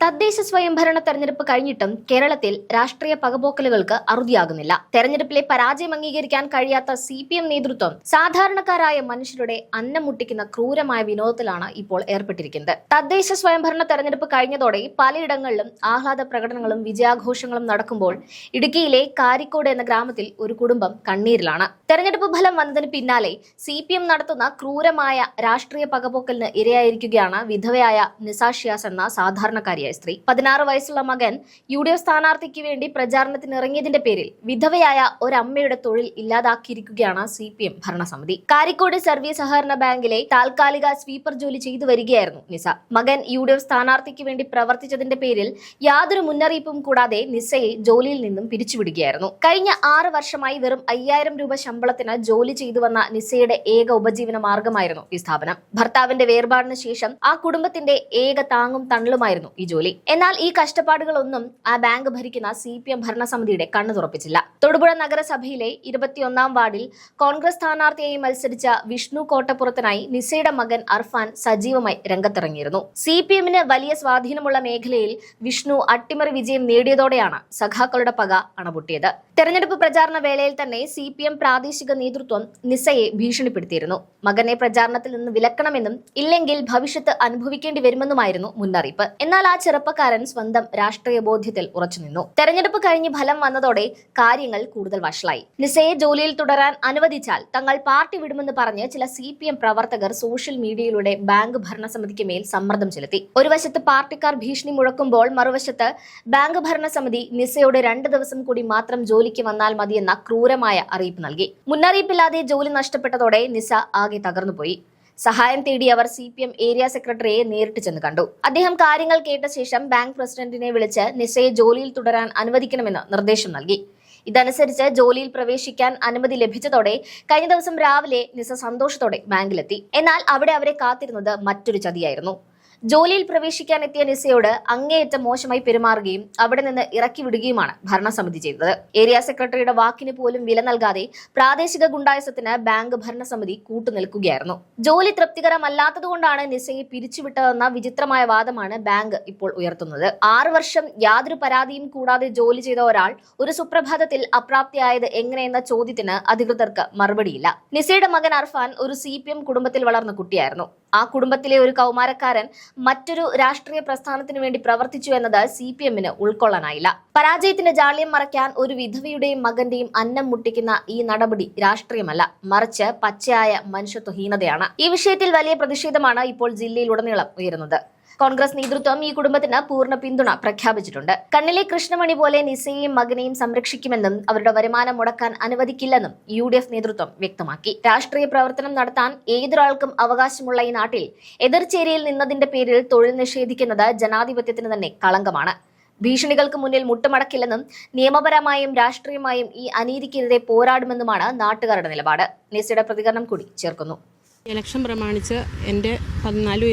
തദ്ദേശ സ്വയംഭരണ തെരഞ്ഞെടുപ്പ് കഴിഞ്ഞിട്ടും കേരളത്തിൽ രാഷ്ട്രീയ പകപോക്കലുകൾക്ക് അറുതിയാകുന്നില്ല. തെരഞ്ഞെടുപ്പിലെ പരാജയം അംഗീകരിക്കാൻ കഴിയാത്ത CPM നേതൃത്വം സാധാരണക്കാരായ മനുഷ്യരുടെ അന്നം മുട്ടിക്കുന്ന ക്രൂരമായ വിനോദത്തിലാണ് ഇപ്പോൾ ഏർപ്പെട്ടിരിക്കുന്നത്. തദ്ദേശ സ്വയംഭരണ തെരഞ്ഞെടുപ്പ് കഴിഞ്ഞതോടെ പലയിടങ്ങളിലും ആഹ്ലാദ പ്രകടനങ്ങളും വിജയാഘോഷങ്ങളും നടക്കുമ്പോൾ ഇടുക്കിയിലെ കാരിക്കോട് എന്ന ഗ്രാമത്തിൽ ഒരു കുടുംബം കണ്ണീരിലാണ്. തെരഞ്ഞെടുപ്പ് ഫലം വന്നതിന് പിന്നാലെ CPM നടത്തുന്ന ക്രൂരമായ രാഷ്ട്രീയ പകപോക്കലിന് ഇരയായിരിക്കുകയാണ് വിധവയായ നിസ ഷിയാസ് എന്ന സാധാരണക്കാരിയായ സ്ത്രീ. 16 വയസ്സുള്ള മകൻ UDF സ്ഥാനാർത്ഥിക്ക് വേണ്ടി പ്രചാരണത്തിന് ഇറങ്ങിയതിന്റെ പേരിൽ വിധവയായ ഒരമ്മയുടെ തൊഴിൽ ഇല്ലാതാക്കിയിരിക്കുകയാണ് CPM ഭരണസമിതി. കാരിക്കോട് സർവീസ് സഹകരണ ബാങ്കിലെ താൽക്കാലിക സ്വീപ്പർ ജോലി ചെയ്തു വരികയായിരുന്നു നിസ. മകൻ UDF സ്ഥാനാർത്ഥിക്ക് വേണ്ടി പ്രവർത്തിച്ചതിന്റെ പേരിൽ യാതൊരു മുന്നറിയിപ്പും കൂടാതെ നിസയെ ജോലിയിൽ നിന്നും പിരിച്ചുവിടുകയായിരുന്നു. കഴിഞ്ഞ 6 വർഷമായി വെറും 5000 രൂപ ശമ്പളത്തിന് ജോലി ചെയ്തു വന്ന നിസയുടെ ഏക ഉപജീവന മാർഗമായിരുന്നു ഈ സ്ഥാപനം. ഭർത്താവിന്റെ വേർപാടിന് ശേഷം ആ കുടുംബത്തിന്റെ ഏക താങ്ങും തണലുമായിരുന്നു ഈ ജോലി. എന്നാൽ ഈ കഷ്ടപ്പാടുകളൊന്നും ആ ബാങ്ക് ഭരിക്കുന്ന CPM ഭരണസമിതിയുടെ കണ്ണു തുറപ്പിച്ചില്ല. തൊടുപുഴ നഗരസഭയിലെ 21-ാം വാർഡിൽ കോൺഗ്രസ് സ്ഥാനാർത്ഥിയായി മത്സരിച്ച വിഷ്ണു കോട്ടപ്പുറത്തിനായി നിസയുടെ മകൻ അർഫാൻ സജീവമായി രംഗത്തിറങ്ങിയിരുന്നു. CPMന് വലിയ സ്വാധീനമുള്ള മേഖലയിൽ വിഷ്ണു അട്ടിമറി വിജയം നേടിയതോടെയാണ് സഖാക്കളുടെ പക അണപൊട്ടിയത്. തെരഞ്ഞെടുപ്പ് പ്രചാരണ വേളയിൽ തന്നെ CPM പ്രാദേശിക നേതൃത്വം നിസയെ ഭീഷണിപ്പെടുത്തിയിരുന്നു. മകനെ പ്രചാരണത്തിൽ നിന്ന് വിലക്കണമെന്നും ഇല്ലെങ്കിൽ ഭവിഷ്യത്ത് അനുഭവിക്കേണ്ടി വരുമെന്നുമായിരുന്നു മുന്നറിയിപ്പ്. എന്നാൽ ആ ചെറുപ്പക്കാരൻ സ്വന്തം രാഷ്ട്രീയ ബോധ്യത്തിൽ ഉറച്ചുനിന്നു. തെരഞ്ഞെടുപ്പ് കഴിഞ്ഞ് ഫലം വന്നതോടെ കാര്യങ്ങൾ കൂടുതൽ വഷളായി. നിസയെ ജോലിയിൽ തുടരാൻ അനുവദിച്ചാൽ തങ്ങൾ പാർട്ടി വിടുമെന്ന് പറഞ്ഞ് ചില CPM പ്രവർത്തകർ സോഷ്യൽ മീഡിയയിലൂടെ ബാങ്ക് ഭരണസമിതിക്ക് മേൽ സമ്മർദ്ദം ചെലുത്തി. ഒരു വശത്ത് പാർട്ടിക്കാർ ഭീഷണി മുഴക്കുമ്പോൾ മറുവശത്ത് ബാങ്ക് ഭരണസമിതി നിസയോട് 2 ദിവസം കൂടി മാത്രം ജോലിക്ക് വന്നാൽ മതിയെന്ന ക്രൂരമായ അറിയിപ്പ് നൽകി. മുന്നറിയിപ്പില്ലാതെ ജോലി നഷ്ടപ്പെട്ടതോടെ നിസ ആകെ തകർന്നുപോയി. സഹായം തേടി അവർ CPM ഏരിയ സെക്രട്ടറിയെ നേരിട്ട് ചെന്ന് കണ്ടു. അദ്ദേഹം കാര്യങ്ങൾ കേട്ട ശേഷം ബാങ്ക് പ്രസിഡന്റിനെ വിളിച്ച് നിസയെ ജോലിയിൽ തുടരാൻ അനുവദിക്കണമെന്ന് നിർദ്ദേശം നൽകി. ഇതനുസരിച്ച് ജോലിയിൽ പ്രവേശിക്കാൻ അനുമതി ലഭിച്ചതോടെ കഴിഞ്ഞ ദിവസം രാവിലെ നിസ സന്തോഷത്തോടെ ബാങ്കിലെത്തി. എന്നാൽ അവിടെ അവരെ കാത്തിരുന്നത് മറ്റൊരു ചതിയായിരുന്നു. ജോലിയിൽ പ്രവേശിക്കാൻ എത്തിയ നിസയോട് അങ്ങേയറ്റം മോശമായി പെരുമാറുകയും അവിടെ നിന്ന് ഇറക്കി വിടുകയുമാണ് ഭരണസമിതി ചെയ്തത്. ഏരിയ സെക്രട്ടറിയുടെ വാക്കിന് പോലും വില നൽകാതെ പ്രാദേശിക ഗുണ്ടായസത്തിന് ബാങ്ക് ഭരണസമിതി കൂട്ടുനിൽക്കുകയായിരുന്നു. ജോലി തൃപ്തികരമല്ലാത്തതുകൊണ്ടാണ് നിസയെ പിരിച്ചുവിട്ടതെന്ന വിചിത്രമായ വാദമാണ് ബാങ്ക് ഇപ്പോൾ ഉയർത്തുന്നത്. 6 വർഷം യാതൊരു പരാതിയും കൂടാതെ ജോലി ചെയ്ത ഒരാൾ ഒരു സുപ്രഭാതത്തിൽ അപ്രാപ്തിയായത് എങ്ങനെയെന്ന ചോദ്യത്തിന് അധികൃതർക്ക് മറുപടിയില്ല. നിസയുടെ മകൻ അർഫാൻ ഒരു CPM കുടുംബത്തിൽ വളർന്ന കുട്ടിയായിരുന്നു. ആ കുടുംബത്തിലെ ഒരു കൗമാരക്കാരൻ മറ്റൊരു രാഷ്ട്രീയ പ്രസ്ഥാനത്തിന് വേണ്ടി പ്രവർത്തിച്ചു എന്നത് CPMന് ഉൾക്കൊള്ളാനായില്ല. പരാജയത്തിന്റെ ജാള്യം മറയ്ക്കാൻ ഒരു വിധവയുടെയും മകന്റെയും അന്നം മുട്ടിക്കുന്ന ഈ നടപടി രാഷ്ട്രീയമല്ല, മറിച്ച് പച്ചയായ മനുഷ്യത്വഹീനതയാണ്. ഈ വിഷയത്തിൽ വലിയ പ്രതിഷേധമാണ് ഇപ്പോൾ ജില്ലയിലുടനീളം ഉയരുന്നത്. കോൺഗ്രസ് നേതൃത്വം ഈ കുടുംബത്തിന് പൂർണ്ണ പിന്തുണ പ്രഖ്യാപിച്ചിട്ടുണ്ട്. കണ്ണിലെ കൃഷ്ണമണി പോലെ നിസയെയും മകനെയും സംരക്ഷിക്കുമെന്നും അവരുടെ വരുമാനം മുടക്കാൻ അനുവദിക്കില്ലെന്നും UDF നേതൃത്വം വ്യക്തമാക്കി. രാഷ്ട്രീയ പ്രവർത്തനം നടത്താൻ ഏതൊരാൾക്കും അവകാശമുള്ള ഈ നാട്ടിൽ എതിർചേരിയിൽ നിന്നതിന്റെ പേരിൽ തൊഴിൽ നിഷേധിക്കുന്നത് ജനാധിപത്യത്തിന് തന്നെ കളങ്കമാണ്. ഭീഷണികൾക്ക് മുന്നിൽ മുട്ടുമടക്കില്ലെന്നും നിയമപരമായും രാഷ്ട്രീയമായും ഈ അനീതിക്കെതിരെ പോരാടുമെന്നുമാണ് നാട്ടുകാരുടെ നിലപാട്. നിസയുടെ പ്രതികരണം കൂടി ചേർക്കുന്നു. ഇലക്ഷൻ പ്രമാണിച്ച് എൻ്റെ 15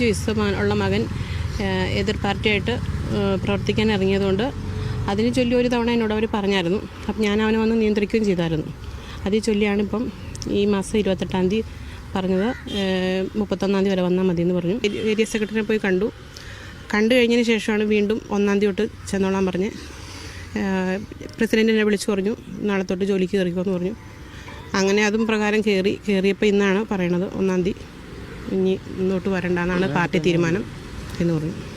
വയസ്സ് ഉള്ള മകൻ എതിർ പാർട്ടിയായിട്ട് പ്രവർത്തിക്കാൻ ഇറങ്ങിയതുകൊണ്ട് അതിന് ചൊല്ലി ഒരു തവണ എന്നോട് അവർ പറഞ്ഞായിരുന്നു. അപ്പം ഞാൻ അവനെ വന്ന് നിയന്ത്രിക്കുകയും ചെയ്തായിരുന്നു. അതിൽ ചൊല്ലിയാണ് ഇപ്പം ഈ മാസം 28-ാം തീയതി പറഞ്ഞത് 31-ാം തീയതി വരെ വന്നാൽ മതി എന്ന് പറഞ്ഞു. ഏരിയ സെക്രട്ടറിനെ പോയി കണ്ടു കഴിഞ്ഞതിന് ശേഷമാണ് വീണ്ടും 1-ാം തീയതി തൊട്ട് ചെന്നോളാൻ പറഞ്ഞ് പ്രസിഡൻറ്റിനെ വിളിച്ചു പറഞ്ഞു നാളെ തൊട്ട് ജോലിക്ക് കയറിക്കുമെന്ന് പറഞ്ഞു. അങ്ങനെ അതും പ്രകാരം കയറിയപ്പോൾ ഇന്നാണ് പറയണത് 1-ാം തീയതി ഇനി മുന്നോട്ട് വരണ്ടെന്നാണ് പാർട്ടി തീരുമാനം എന്ന് പറഞ്ഞു.